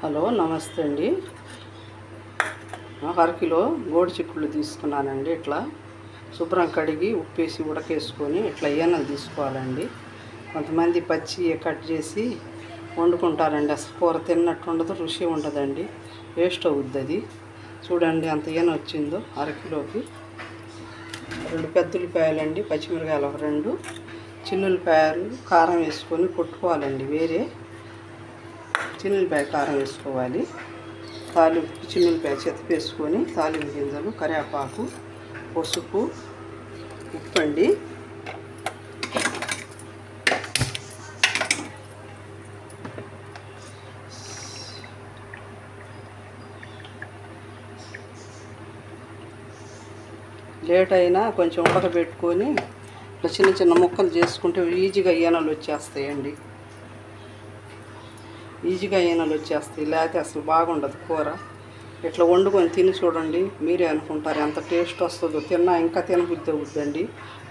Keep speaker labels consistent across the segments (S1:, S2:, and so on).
S1: Hello నమస్తే అండి. అరకిలో గోడు చిక్కుళ్ళు తీసుకున్నానండి. ఇట్లా శుభ్రం కడిగి ఉప్పేసి ఉడకేసుకొని ఇట్లా ఈనలు తీసుకోవాలండి. కొంతమంది పచ్చి కట్ చేసి వండుకుంటారండి. అసలు కూర తిన్నట్టు ఉండదు, రుచి ఉండదండి, వేస్ట్ అవుద్ది అది. చూడండి అంత ఈన వచ్చిందో. అరకిలోకి 2 పెద్ద ఉల్లిపాయలండి, పచ్చిమిరకాయలు ఒక 2, చిన్నుల్లిపాయలు కారం వేసుకొని కొట్టుకోవాలండి. వేరే చిన్నుల్లిపాయ కారం వేసుకోవాలి. తాలింపు చిన్నుల్లిపాయ చెత్తపేసుకొని తాలింపు గింజలు, కరివేపాకు, పసుపు, ఉప్పు అండి. లేట్ అయినా కొంచెం ఉడకబెట్టుకొని ఇట్లా చిన్న చిన్న ముక్కలు చేసుకుంటే ఈజీగా ఈనలు వచ్చేస్తాయండి. లేకపోతే అసలు బాగుండదు కూర. ఇట్లా వండుకొని తిని చూడండి, మీరే అనుకుంటారు ఎంత టేస్ట్ వస్తుందో. తిన్నా ఇంకా తినబుద్ధి అవుద్దండి.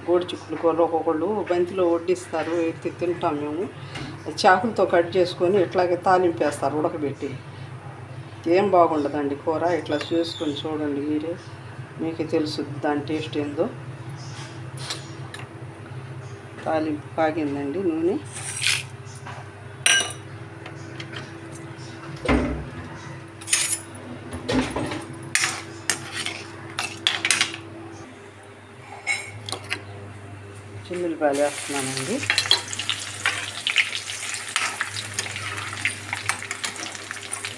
S1: గోడు చిక్కుడు కూర ఒక్కొక్కళ్ళు బంతిలో వడ్డిస్తారు, ఎత్తి తింటాం మేము. చాకులతో కట్ చేసుకొని ఇట్లాగే తాలింపేస్తారు ఉడకబెట్టి. ఏం బాగుండదండి కూర. ఇట్లా చేసుకొని చూడండి, మీకే తెలుసుద్ది దాని టేస్ట్ ఏందో. తాలింపు కాగిందండి, నూనె చిన్నుల్లిపాయలు వేస్తున్నానండి.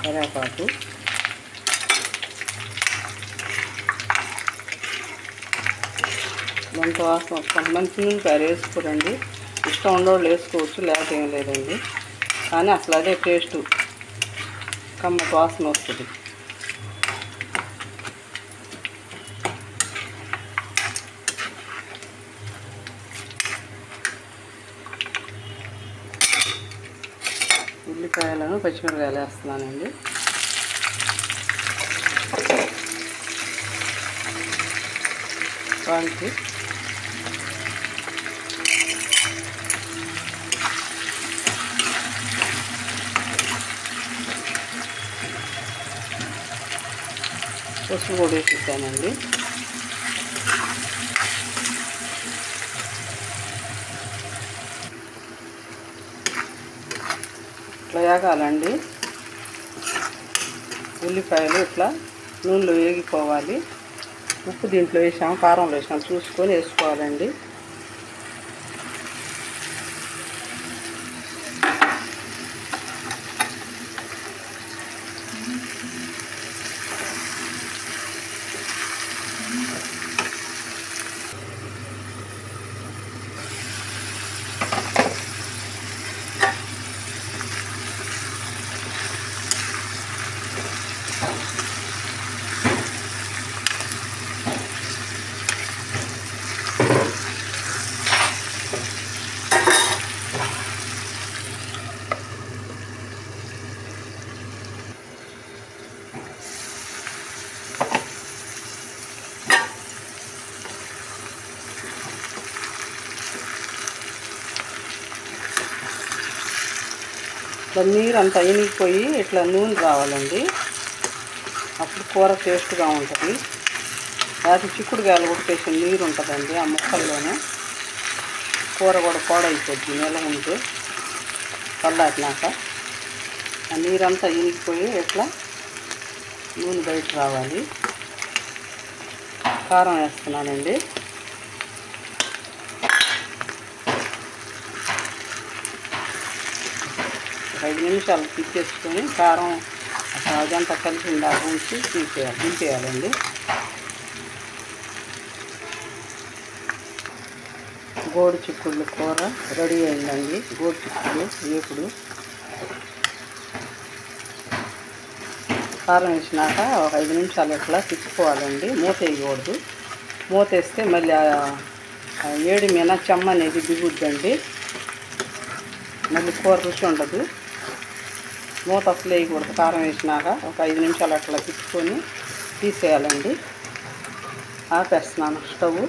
S1: కరివేపాకు, కొంత వాసన. కొంతమంది చిన్నుల్లిపాయలు వేసుకోరండి, ఇష్టం ఉండేవాళ్ళు వేసుకోవచ్చు, లేకపోతే ఏం లేదండి. కానీ అసలు అదే టేస్టు, కమ్మటి వాసన వస్తుంది. ఉల్లిపాయలను పచ్చిమిరకాయలు వేస్తున్నానండి. వాళ్ళకి పసుపు కూడా వేసేసానండి. ఇట్లా వేగాలండి. ఉల్లిపాయలు ఇట్లా నూనెలో వేగిపోవాలి. ఉప్పు దీంట్లో వేసాము, కారంలో వేసాము, చూసుకొని వేసుకోవాలండి. ఇట్లా నీరు అంతా ఇనిగిపోయి ఇట్లా నూనె రావాలండి. అప్పుడు కూర టేస్ట్గా ఉంటుంది. లేకపోతే చిక్కుడుకాయలు ఉడికేసిన నీరు ఉంటుందండి ఆ ముక్కల్లోనే. కూర కూడా పాడైపోద్ది నెల ఉంటే. చల్లారినాక ఆ నీరంతా ఇనిగిపోయి ఇట్లా నూనె బయట రావాలి. కారం వేస్తున్నానండి. ఒక 5 నిమిషాలు తిప్పేసుకొని కారం అదంతా కలిసి దాకా ఉంచి దింపేయాలండి. గోడు చిక్కుళ్ళు కూర రెడీ అయిందండి. గోడు చిక్కుళ్ళు వేపుడు. కారం వేసినాక ఒక 5 నిమిషాలు ఇట్లా తిప్పుకోవాలండి. మూత వేయకూడదు. మూత వేస్తే మళ్ళీ ఏడి మీద చెమ్మ అనేది దిగుద్దండి, మళ్ళీ కూర రుచి ఉండదు. మూత అసలు వేయకూడదు. కారం వేసినాక ఒక 5 నిమిషాలు అట్లా తిప్పుకొని తీసేయాలండి. ఆపేస్తున్నాను స్టవ్.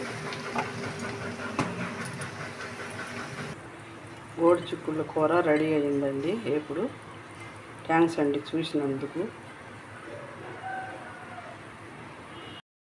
S1: గోడు చిక్కుళ్ళ కూర రెడీ అయిందండి. ఇప్పుడు థ్యాంక్స్ అండి చూసినందుకు.